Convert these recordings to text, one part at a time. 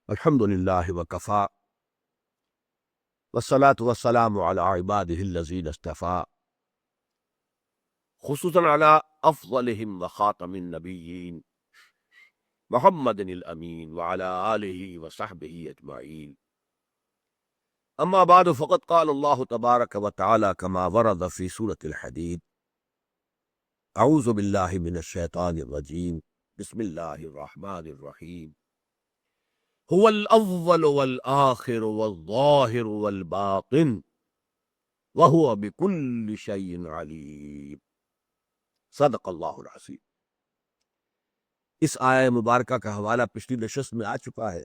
الحمد للہ وکفا والصلاة والسلام علی عباده الذین اصطفیٰ خصوصاً علی افضلهم وخاتم النبیین محمد الامین وعلی آلہ وصحبہ اجمعین اما بعد فقد قال اللہ تبارک وتعالی کما ورد فی سورة الحدید اعوذ باللہ من الشیطان الرجیم بسم اللہ الرحمن الرحیم هو الاول والآخر والظاہر والباطن وهو بكل شيء علیم صدق اللہ العظیم۔ اس آیہ مبارکہ کا حوالہ پچھلی نشست میں آ چکا ہے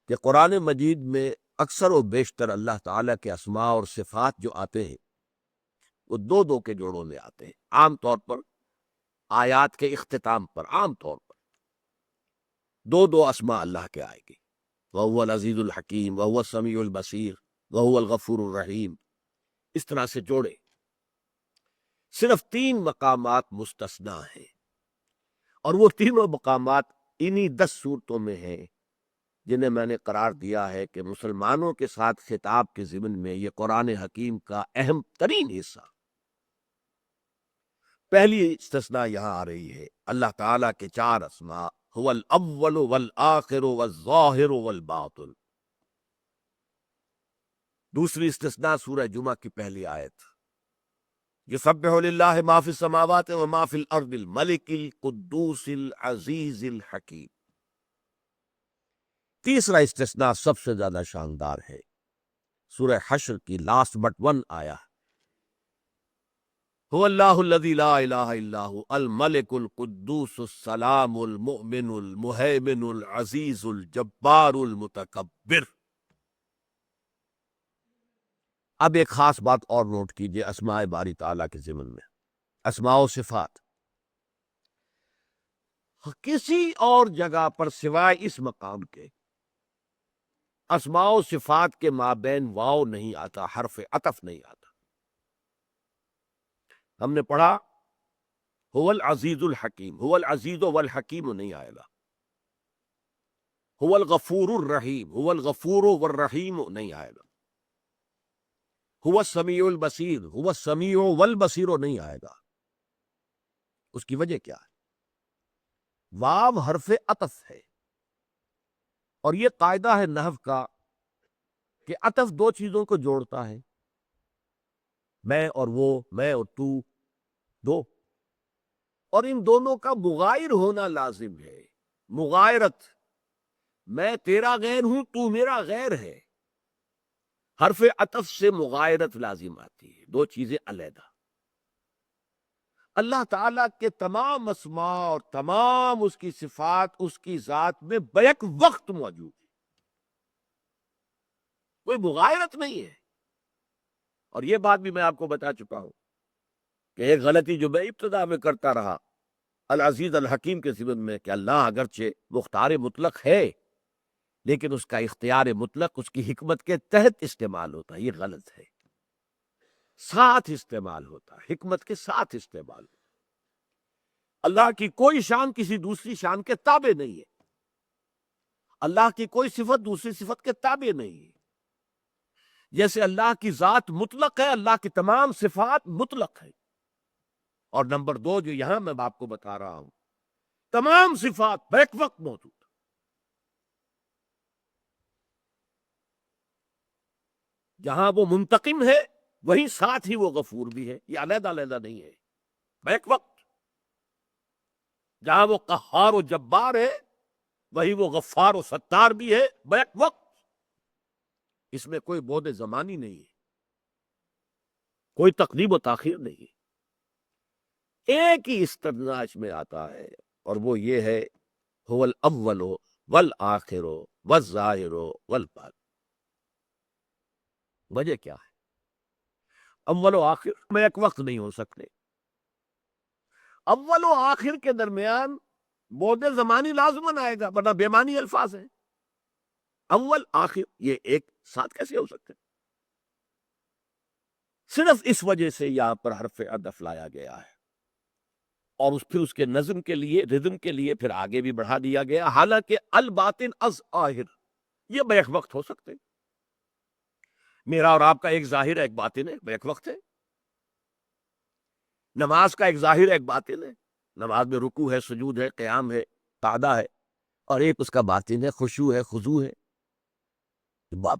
کہ قرآن مجید میں اکثر و بیشتر اللہ تعالیٰ کے اسماء اور صفات جو آتے ہیں وہ دو دو کے جوڑوں میں آتے ہیں۔ عام طور پر آیات کے اختتام پر عام طور پر دو دو اسماء اللہ کے آئے گی، وَهُوَ الْعَزِيزُ الْحَكِيمُ وَهُوَ السَّمِيعُ الْبَصِيرُ وَهُوَ الْغَفُورُ الرَّحِيمُ، اس طرح سے جوڑے۔ صرف 3 مقامات مستثنیٰ ہیں، اور وہ تینوں مقامات انہی 10 صورتوں میں ہیں جنہیں میں نے قرار دیا ہے کہ مسلمانوں کے ساتھ خطاب کے ضمن میں یہ قرآن حکیم کا اہم ترین حصہ۔ پہلی استثناء یہاں آ رہی ہے اللہ تعالیٰ کے 4 اسماء، هو الاول والآخر والظاہر والباطن۔ دوسری استثناء سورہ جمعہ کی پہلی آیت، یسبح للہ ما فی السماوات وما فی الارض الملک القدوس العزیز الحکیم۔ تیسرا استثناء سب سے زیادہ شاندار ہے، سورہ حشر کی لاسٹ بٹ 1 آیا، هو اللہ الذی لا الہ الا هو الملک القدوس السلام المؤمن المہیمن العزیز الجبار المتکبر۔ اب ایک خاص بات اور نوٹ کیجئے اسماء باری تعالیٰ کے ضمن میں، اسماء و صفات کسی اور جگہ پر سوائے اس مقام کے اسماء و صفات کے مابین واو نہیں آتا، حرف عطف نہیں آتا۔ ہم نے پڑھا هو العزیز الحکیم، هو العزیز والحکیم نہیں آئے گا، هو الغفور الرحیم، هو الغفور والرحیم نہیں آئے گا، هو السمیع البصیر، هو السمیع والبصیر نہیں آئے گا۔ اس کی وجہ کیا ہے؟ واو حرف عطف ہے، اور یہ قاعدہ ہے نحو کا کہ عطف 2 چیزوں کو جوڑتا ہے، میں اور وہ، میں اور تو، دو، اور ان دونوں کا مغائر ہونا لازم ہے۔ مغائرت، میں تیرا غیر ہوں، تو میرا غیر ہے، حرف عطف سے مغائرت لازم آتی ہے، 2 چیزیں علیحدہ۔ اللہ تعالیٰ کے تمام اسماء اور تمام اس کی صفات اس کی ذات میں بیک وقت موجود ہے، کوئی مغائرت نہیں ہے۔ اور یہ بات بھی میں آپ کو بتا چکا ہوں کہ ایک غلطی جو میں ابتدا میں کرتا رہا العزیز الحکیم کے ضمن میں، کہ اللہ اگرچہ مختار مطلق ہے لیکن اس کا اختیار مطلق اس کی حکمت کے تحت استعمال ہوتا ہے، یہ غلط ہے۔ ساتھ استعمال ہوتا ہے، حکمت کے ساتھ استعمال ہوتا ہے۔ اللہ کی کوئی شان کسی دوسری شان کے تابع نہیں ہے، اللہ کی کوئی صفت دوسری صفت کے تابع نہیں ہے۔ جیسے اللہ کی ذات مطلق ہے، اللہ کی تمام صفات مطلق ہے۔ اور نمبر 2 جو یہاں میں آپ کو بتا رہا ہوں، تمام صفات بیک وقت موجود۔ جہاں وہ منتقم ہے وہیں ساتھ ہی وہ غفور بھی ہے، یہ علیحدہ علیحدہ نہیں ہے، بیک وقت۔ جہاں وہ قہار و جبار ہے وہی وہ غفار و ستار بھی ہے، بیک وقت۔ اس میں کوئی بعد زمانی نہیں ہے، کوئی تقدیم و تاخیر نہیں ہے۔ ایک ہی استثناء اس میں آتا ہے، اور وہ یہ ہے هو الاول والآخر والظاہر والباطن۔ وجہ کیا ہے؟ اول و آخر میں ایک وقت نہیں ہو سکتے، اول و آخر کے درمیان بعد زمانی لازماً آئے گا، ورنہ بے معنی الفاظ ہیں۔ اول آخر یہ ایک ساتھ کیسے ہو سکتے؟ صرف اس وجہ سے یہاں پر حرف عطف لایا گیا ہے، اور پھر اس کے نظم کے لیے، رزم کے لیے پھر آگے بھی بڑھا دیا گیا، حالانکہ الباطن از آہر یہ بیک وقت ہو سکتے، میرا اور آپ کا ایک ظاہر ہے ایک باطن ہے، بیک وقت ہے، نماز کا ایک ظاہر ہے ایک باطن ہے، نماز میں رکوع ہے، سجود ہے، قیام ہے، قعدہ ہے، اور ایک اس کا باطن ہے، خشوع ہے، خضوع ہے،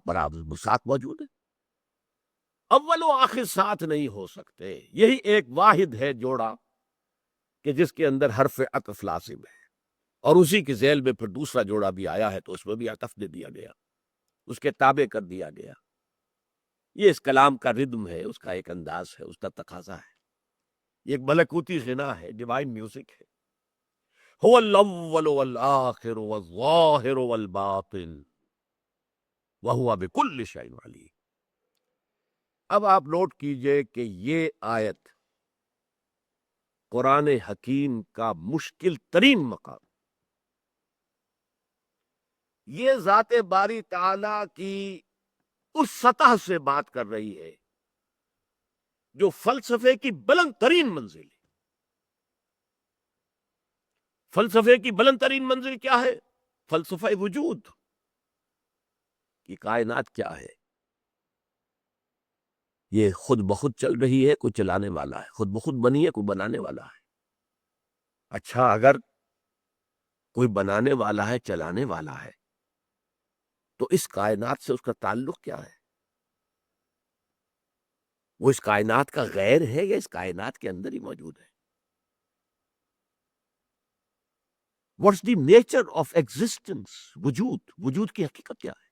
برابر ساتھ موجود ہے، اول و آخر ساتھ نہیں ہو سکتے، یہی ایک واحد ہے جوڑا کہ جس کے اندر حرف عطف لازم ہے، اور اسی کے ذیل میں پھر دوسرا جوڑا بھی آیا ہے تو اس میں بھی عطف دے دیا گیا، اس کے تابع کر دیا گیا۔ یہ اس کلام کا ردم ہے، اس کا ایک انداز ہے، اس کا تقاضا ہے، یہ ایک ملکوتی غنا ہے، ڈیوائن میوزک ہے۔ هو الاول والآخر والظاہر والباطن وهو بكل شيء علیم۔ اب آپ نوٹ کیجئے کہ یہ آیت قرآن حکیم کا مشکل ترین مقام، یہ ذات باری تعالی کی اس سطح سے بات کر رہی ہے جو فلسفے کی بلند ترین منزل ہے۔ فلسفے کی بلند ترین منزل کیا ہے؟ فلسفہ وجود کی کائنات کیا ہے؟ یہ خود بخود چل رہی ہے، کوئی چلانے والا ہے، خود بخود بنی ہے، کوئی بنانے والا ہے۔ اچھا، اگر کوئی بنانے والا ہے، چلانے والا ہے، تو اس کائنات سے اس کا تعلق کیا ہے؟ وہ اس کائنات کا غیر ہے یا اس کائنات کے اندر ہی موجود ہے؟ What's the nature of existence? وجود کی حقیقت کیا ہے؟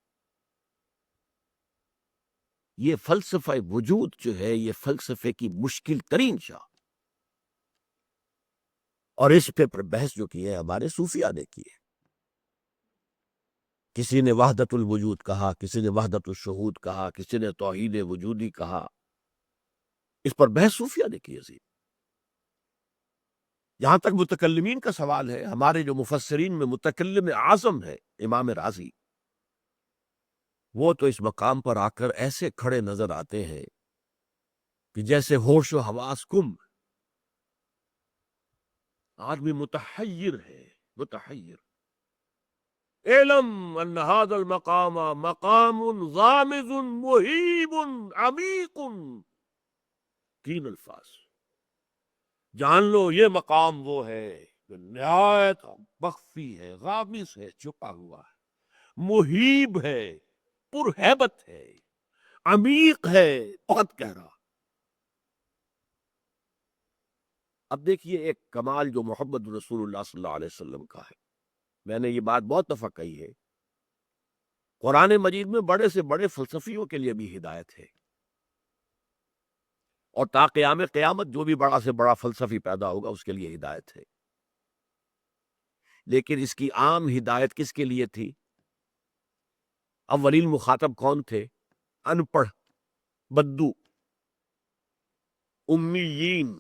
یہ فلسفہ وجود جو ہے یہ فلسفے کی مشکل ترین شاخ، اور اس پہ بحث جو کی ہے ہمارے صوفیاء نے کی ہے۔ کسی نے وحدت الوجود کہا، کسی نے وحدت الشہود کہا، کسی نے توحید وجودی کہا، اس پر بحث صوفیاء نے کی ہے۔ یہاں تک متکلمین کا سوال ہے، ہمارے جو مفسرین میں متکلم اعظم ہے امام رازی، وہ تو اس مقام پر آ کر ایسے کھڑے نظر آتے ہیں کہ جیسے ہوش و حواس گم، آدمی متحیر ہے، متحیر۔ اعلم ان هذا المقام مقام غامض مہیب عمیق، تین الفاظ، جان لو یہ مقام وہ ہے جو نہایت مخفی ہے، غامض ہے، چھپا ہوا ہے، مہیب ہے، پرہیبت ہے، عمیق ہے، بہت گہرا۔ اب دیکھیے ایک کمال جو محمد رسول اللہ صلی اللہ علیہ وسلم کا ہے، میں نے یہ بات بہت دفعہ کہی ہے، قرآن مجید میں بڑے سے بڑے فلسفیوں کے لیے بھی ہدایت ہے، اور تا قیام قیامت جو بھی بڑا سے بڑا فلسفی پیدا ہوگا اس کے لیے ہدایت ہے، لیکن اس کی عام ہدایت کس کے لیے تھی؟ اولین مخاطب کون تھے؟ ان پڑھ، بدو، امیین،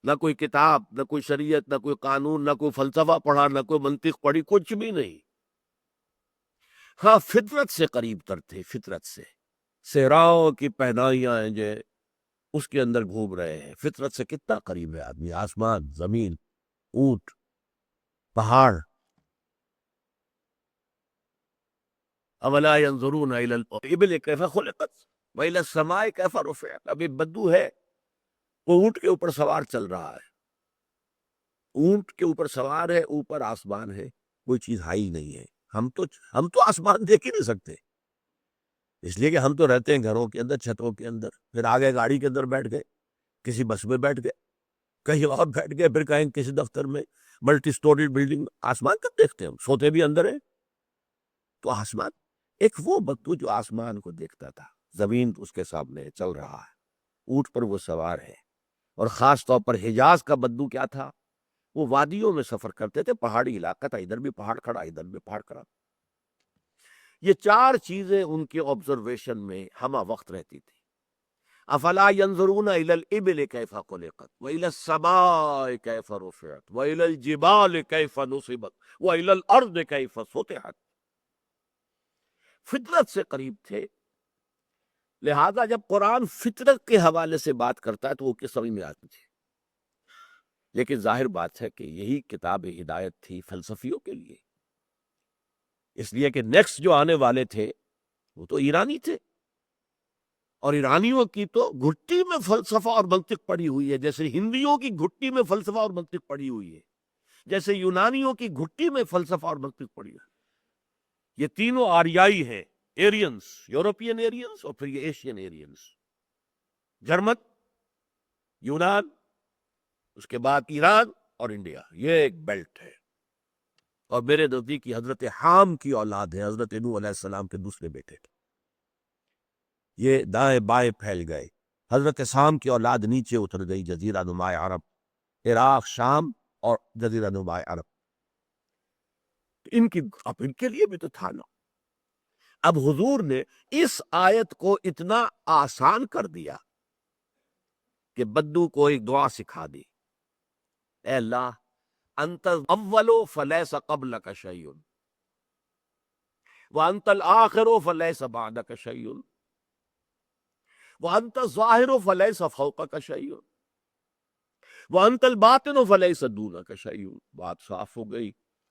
نہ کوئی کتاب، نہ کوئی شریعت، نہ کوئی قانون، نہ کوئی فلسفہ پڑھا، نہ کوئی منطق پڑھی، کچھ بھی نہیں۔ ہاں، فطرت سے قریب تر تھے، فطرت سے، صحراؤں کی پہنائیاں ہیں جو اس کے اندر گھوم رہے ہیں، فطرت سے کتنا قریب ہے آدمی، آسمان، زمین، اونٹ، پہاڑ۔ اولا ينظرون الى الابل كيف خلقت والى السماء كيف رفعت۔ ابھی بدو ہے، وہ اونٹ کے اوپر سوار چل رہا ہے، اونٹ کے اوپر سوار ہے، اوپر آسمان ہے، کوئی چیز ہائی نہیں ہے۔ ہم تو آسمان دیکھ ہی نہیں سکتے، اس لیے کہ ہم تو رہتے ہیں گھروں کے اندر، چھتوں کے اندر، پھر آگے گاڑی کے اندر بیٹھ گئے، کسی بس میں بیٹھ گئے، کہیں اور بیٹھ گئے، پھر کہیں کسی دفتر میں، ملٹی سٹوری بلڈنگ، آسمان کب دیکھتے ہیں؟ ہم سوتے بھی اندر ہیں۔ تو آسمان ایک وہ بدو جو آسمان کو دیکھتا تھا، زمین اس کے سامنے چل رہا ہے، اونٹ پر وہ سوار ہے، اور خاص طور پر حجاز کا بدو کیا تھا؟ وہ وادیوں میں سفر کرتے تھے، پہاڑی علاقہ تھا، ادھر بھی پہاڑ کھڑا، ادھر بھی پہاڑ کھڑا، یہ چار چیزیں ان کے آبزرویشن میں ہمہ وقت رہتی تھی۔ افلا ينظرون الى الابل كيف خلقت والى السماء كيف رفعت والى الجبال كيف نصبت والى الارض كيف سطحت۔ فطرت سے قریب تھے، لہذا جب قرآن فطرت کے حوالے سے بات کرتا ہے تو وہ کس سمجھ میں آتی تھی، لیکن ظاہر بات ہے کہ یہی کتاب ہدایت تھی فلسفیوں کے لیے، اس لیے کہ نیکسٹ جو آنے والے تھے وہ تو ایرانی تھے، اور ایرانیوں کی تو گھٹی میں فلسفہ اور منطق پڑی ہوئی ہے، جیسے ہندیوں کی گھٹی میں فلسفہ اور منطق پڑی ہوئی ہے، جیسے یونانیوں کی گھٹی میں فلسفہ اور منطق پڑی ہے۔ یہ تینوں آریائی ہیں، ایرینز، یورپین ایرینز اور پھر یہ ایشین ایرینز، جرمن، یونان، اس کے بعد ایران اور انڈیا، یہ ایک بیلٹ ہے۔ اور میرے نزدیک یہ حضرت حام کی اولاد ہے، حضرت نوح علیہ السلام کے دوسرے بیٹے تھے، یہ دائیں بائیں پھیل گئے۔ حضرت سام کی اولاد نیچے اتر گئی، جزیرہ نماء عرب، عراق، شام اور جزیرہ نماء عرب، اب ان کے لیے بھی تو تھا نا۔ اب حضور نے اس آیت کو اتنا آسان کر دیا کہ بدو کو ایک دعا سکھا دی، اے اللہ انت الاول فلیس قبلک شیء وانت الآخر فلیس بعدک شیء وانت الظاہر فلیس فوقک شیء وانت الباطن فلیس دونک شیء۔ بات صاف ہو گئی،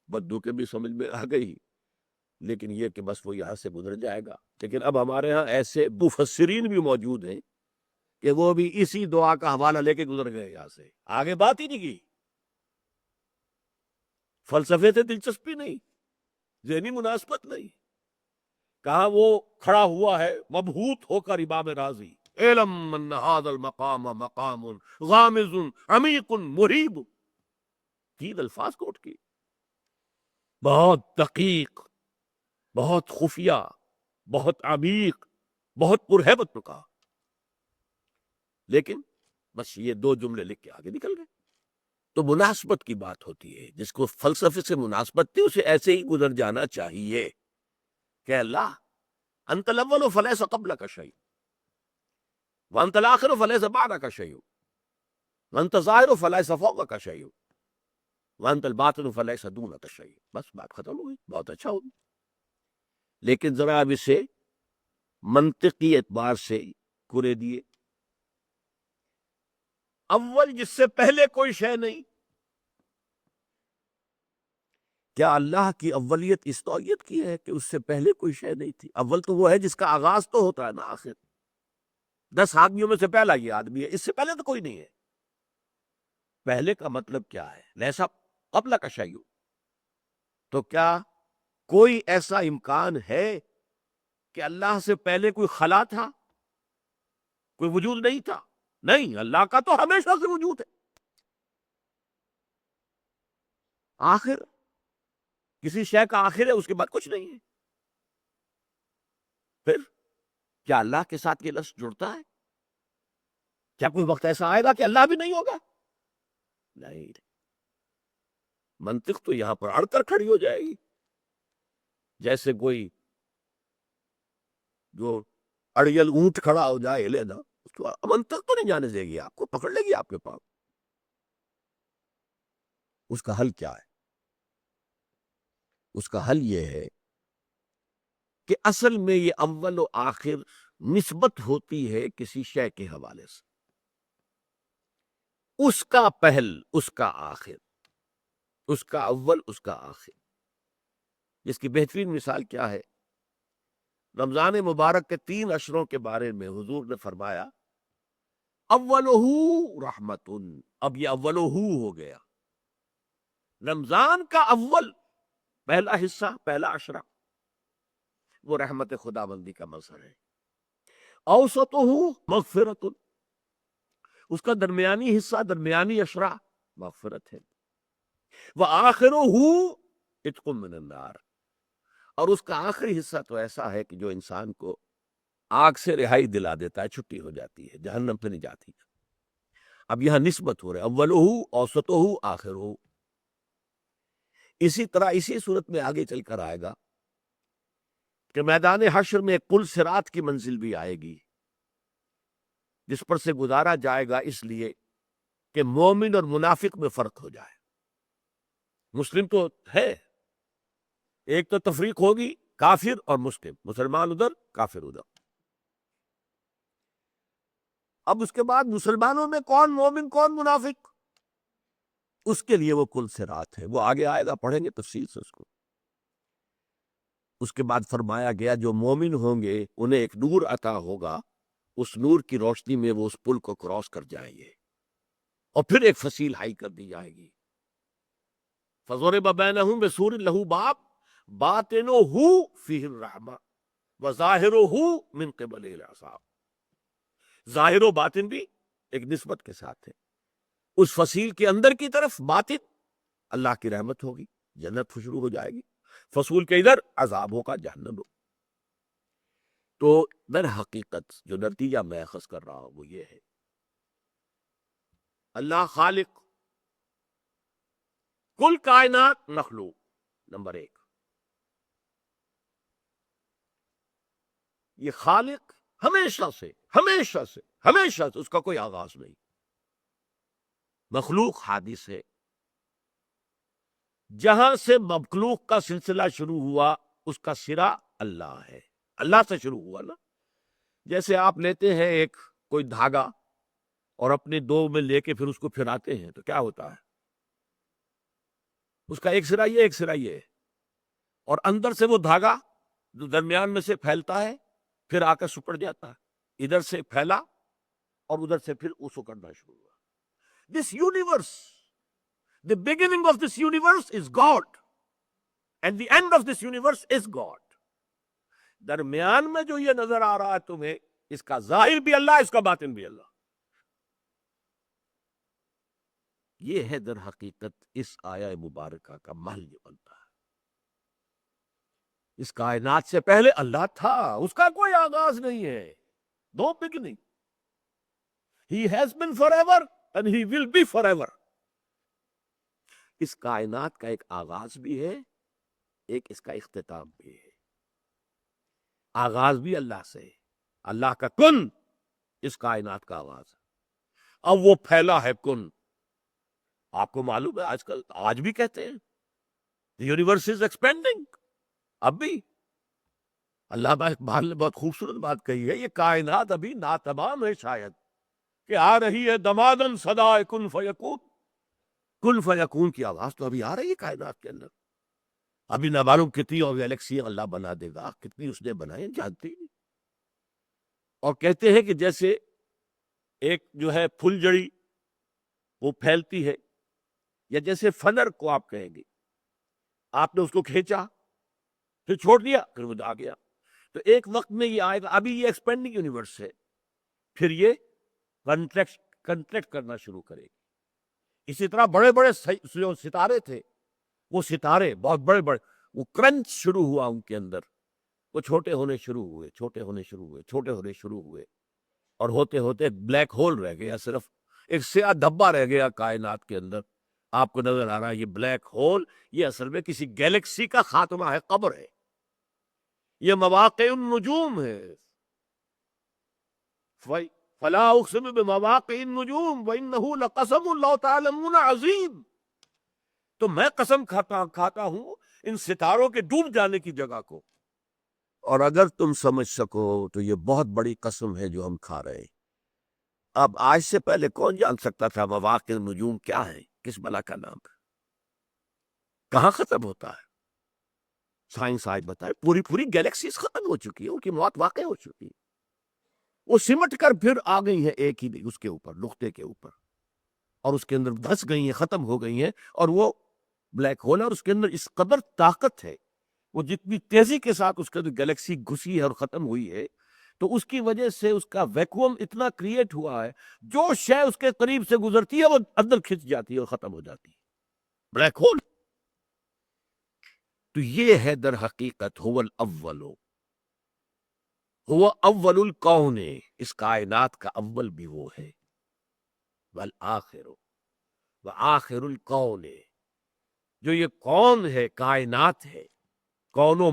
بدو کے بھی سمجھ میں آ گئی، لیکن یہ کہ بس وہ یہاں سے گزر جائے گا۔ لیکن اب ہمارے ہاں ایسے مفسرین بھی موجود ہیں کہ وہ بھی اسی دعا کا حوالہ لے کے گزر گئے یہاں سے، آگے بات ہی نہیں کی، فلسفے سے دلچسپی نہیں، ذہنی مناسبت نہیں، کہاں وہ کھڑا ہوا ہے مبہوت ہو کر امام راضی، علم ان هذا المقام مقام غامض عمیق مریب، تین الفاظ کوٹ کی، بہت دقیق، بہت خفیہ، بہت عمیق، بہت پرہیبت کہا، لیکن بس یہ دو جملے لکھ کے آگے نکل گئے۔ تو مناسبت کی بات ہوتی ہے، جس کو فلسفے سے مناسبت تھی اسے ایسے ہی گزر جانا چاہیے کہ اللہ انت الاول فلیس قبلک شیء وانت الآخر فلیس بعدک شیء وانت الظاہر فلیس فوقک شیء وانت الباطن فلیس دونک شیء، بس بات ختم ہوئی، بہت اچھا ہوگی۔ لیکن ذرا اب اسے منطقی اعتبار سے کرے دیے، اول جس سے پہلے کوئی شے نہیں، کیا اللہ کی اولیت اس نوعیت کی ہے کہ اس سے پہلے کوئی شے نہیں تھی؟ اول تو وہ ہے جس کا آغاز تو ہوتا ہے نا، آخر 10 آدمیوں میں سے پہلا یہ آدمی ہے، اس سے پہلے تو کوئی نہیں ہے۔ پہلے کا مطلب کیا ہے؟ لیسا قبل کا شیء، تو کیا کوئی ایسا امکان ہے کہ اللہ سے پہلے کوئی خلا تھا، کوئی وجود نہیں تھا؟ نہیں، اللہ کا تو ہمیشہ سے وجود ہے۔ آخر کسی شے کا آخر ہے، اس کے بعد کچھ نہیں ہے۔ پھر کیا اللہ کے ساتھ یہ لفظ جڑتا ہے؟ کیا کوئی وقت ایسا آئے گا کہ اللہ بھی نہیں ہوگا؟ نہیں، منطق تو یہاں پر اڑ کر کھڑی ہو جائے گی، جیسے کوئی جو اڑیل اونٹ کھڑا ہو جائے لے نا، اس کو منطق تو نہیں جانے دے گی، آپ کو پکڑ لے گی آپ کے پاس۔ اس کا حل کیا ہے؟ اس کا حل یہ ہے کہ اصل میں یہ اول و آخر نسبت ہوتی ہے کسی شے کے حوالے سے، اس کا پہل، اس کا آخر، اس کا اول، اس کا آخر۔ جس کی بہترین مثال کیا ہے؟ رمضان مبارک کے 3 اشروں کے بارے میں حضور نے فرمایا اولہ رحمت، اب یہ اولہ ہو گیا، رمضان کا اول، پہلا حصہ، پہلا عشرہ، وہ رحمت خدا بندی کا مظہر ہے۔ اوسطہ مغفرت، اس کا درمیانی حصہ، درمیانی عشرہ مغفرت ہے۔ وآخرہ عتق من النار، اور اس کا آخری حصہ تو ایسا ہے کہ جو انسان کو آگ سے رہائی دلا دیتا ہے، چھٹی ہو جاتی ہے، جہنم سے نہیں جاتی۔ اب یہاں نسبت ہو رہا ہے، اولہ، اوسطہ، آخرہ۔ اسی طرح اسی صورت میں آگے چل کر آئے گا کہ میدان حشر میں ایک پل صراط کی منزل بھی آئے گی، جس پر سے گزارا جائے گا اس لیے کہ مومن اور منافق میں فرق ہو جائے۔ مسلم تو ہے، ایک تو تفریق ہوگی، کافر اور مسلم، مسلمان ادھر، کافر ادھر۔ اب اس کے بعد مسلمانوں میں کون مومن کون منافق، اس کے لیے وہ کل صراط ہے، وہ آگے آئے گا، پڑھیں گے تفصیل سے اس کو۔ اس کے بعد فرمایا گیا جو مومن ہوں گے انہیں ایک نور عطا ہوگا، اس نور کی روشنی میں وہ اس پل کو کراس کر جائیں گے، اور پھر ایک فصیل ہائی کر دی جائے گی۔ فَضُرِبَ بَيْنَهُم بِسُورٍ لَهُ بَابٌ بَاطِنُهُ فِيهِ الرَّحْمَةُ وَظَاهِرُهُ مِن قِبَلِهِ الْعَذَابُ۔ ظاہر و باطن بھی ایک نسبت کے ساتھ ہے، اس فصیل کے اندر کی طرف باطن اللہ کی رحمت ہوگی، جنت شروع ہو جائے گی، فصول کے ادھر عذاب ہوگا، جہنم ہو۔ تو در حقیقت جو نتیجہ میں اخذ کر رہا ہوں وہ یہ ہے، اللہ خالق کل کائنات مخلوق، نمبر ایک، یہ خالق ہمیشہ سے اس کا کوئی آغاز نہیں، مخلوق حادث ہے، جہاں سے مخلوق کا سلسلہ شروع ہوا اس کا سرا اللہ ہے، اللہ سے شروع ہوا نا۔ جیسے آپ لیتے ہیں ایک کوئی دھاگا اور اپنے دو میں لے کے پھر اس کو پھراتے ہیں تو کیا ہوتا ہے، اس کا ایک سرا یہ ایک سرا یہ ہے، اور اندر سے وہ دھاگا جو درمیان میں سے پھیلتا ہے پھر آ کر سپڑ جاتا ہے، ادھر سے پھیلا اور ادھر سے پھر اس کو کرنا شروع ہوا۔ This universe, the beginning of this universe is God and the end of this universe is God۔ درمیان میں جو یہ نظر آ رہا ہے تمہیں، اس کا ظاہر بھی اللہ، اس کا باطن بھی اللہ۔ یہ ہے در حقیقت اس آیہ مبارکہ کا محل جو بنتا ہے۔ اس کائنات سے پہلے اللہ تھا، اس کا کوئی آغاز نہیں ہے، no beginning۔ He has been forever and he will be forever۔ اس کائنات کا ایک آغاز بھی ہے، ایک اس کا اختتام بھی ہے۔ آغاز بھی اللہ سے، اللہ کا کن اس کائنات کا آغاز ہے، اب وہ پھیلا ہے کن۔ آپ کو معلوم ہے آج بھی کہتے ہیں the universe is expanding، اب بھی علامہ اقبال نے بہت خوبصورت بات کہی ہے، یہ کائنات ابھی ناتمام ہے، شاید کہ آ رہی ہے دمادن صدائے کن فیکون، کن فیکون کی آواز تو ابھی آ رہی ہے کائنات کے اندر، ابھی نہ معلوم کتنی اور گیلیکسیاں اللہ بنا دے گا، کتنی اس نے بنائے جانتے ہی نہیں۔ اور کہتے ہیں کہ جیسے ایک جو ہے پھل جڑی وہ پھیلتی ہے، یا جیسے فنر کو آپ کہیں گے، آپ نے اس کو کھینچا پھر چھوڑ دیا پھر وہ آ گیا، تو ایک وقت میں یہ آئے گا، ابھی یہ ایکسپینڈنگ یونیورس ہے، پھر یہ کنٹریکٹ کرنا شروع کرے گی۔ اسی طرح بڑے بڑے جو ستارے تھے، وہ ستارے بہت بڑے بڑے، وہ کرنچ شروع ہوا ان کے اندر، وہ چھوٹے ہونے شروع ہوئے، چھوٹے ہونے شروع ہوئے، چھوٹے ہونے شروع ہوئے، اور ہوتے ہوتے ایک بلیک ہول رہ گیا، صرف ایک سیاہ دھبا رہ گیا کائنات کے اندر۔ آپ کو نظر آ رہا ہے یہ بلیک ہول، یہ اصل میں کسی گیلیکسی کا خاتمہ ہے، قبر ہے، یہ مواقع النجوم ہے۔ فلا اقسم بمواقع النجوم وانه لقسم لو تعلمون عظیم۔ تو میں قسم کھاتا ہوں ان ستاروں کے ڈوب جانے کی جگہ کو، اور اگر تم سمجھ سکو تو یہ بہت بڑی قسم ہے جو ہم کھا رہے ہیں۔ اب آج سے پہلے کون جان سکتا تھا مواقع النجوم کیا ہے، کس بلا کا نام ہے، کہاں ختم ہوتا ہے؟ سائنس آج بتائے پوری گیلیکسیز ختم ہو چکی ہے، ان کی موت واقع ہو چکی ہے، وہ سمٹ کر پھر آ گئی ہیں ایک ہی اس کے اوپر، نقطے کے اوپر، اور اس کے اندر دھس گئی ہیں، ختم ہو گئی ہیں، اور وہ بلیک ہول ہے، اور اس کے اندر اس قدر طاقت ہے، وہ جتنی تیزی کے ساتھ اس کے اندر گیلیکسی گھسی ہے اور ختم ہوئی ہے، تو اس کی وجہ سے اس کا ویکوم اتنا کریٹ ہوا ہے، جو شے اس کے قریب سے گزرتی ہے وہ اندر کھنچ جاتی ہے اور ختم ہو جاتی ہے، بلیک ہول۔ تو یہ ہے در حقیقت هو الاول، هو اول الکون، اس کائنات کا اول بھی وہ ہے، والآخر وآخر الکون، جو یہ کون ہے، کائنات ہے، کون و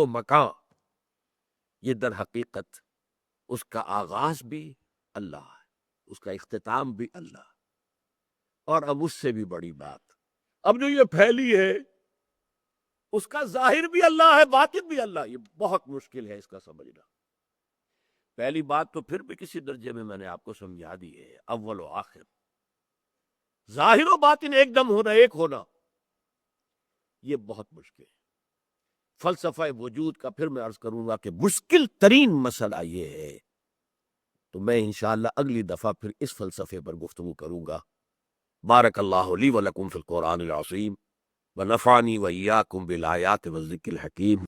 مکان، یہ در حقیقت اس کا آغاز بھی اللہ ہے، اس کا اختتام بھی اللہ۔ اور اب اس سے بھی بڑی بات، اب جو یہ پھیلی ہے اس کا ظاہر بھی اللہ ہے، باطن بھی اللہ، یہ بہت مشکل ہے اس کا سمجھنا۔ پہلی بات تو پھر بھی کسی درجے میں نے آپ کو سمجھا دی ہے، اول و آخر، ظاہر و باطن ایک دم ہونا، ایک ہونا، یہ بہت مشکل ہے۔ فلسفہ وجود کا پھر میں عرض کروں گا کہ مشکل ترین مسئلہ یہ ہے، تو میں انشاءاللہ اگلی دفعہ پھر اس فلسفے پر گفتگو کروں گا۔ بارک اللہ لی و لکم فی القرآن العظیم ونفعنی و ایاکم بالآیات والذکر الحکیم۔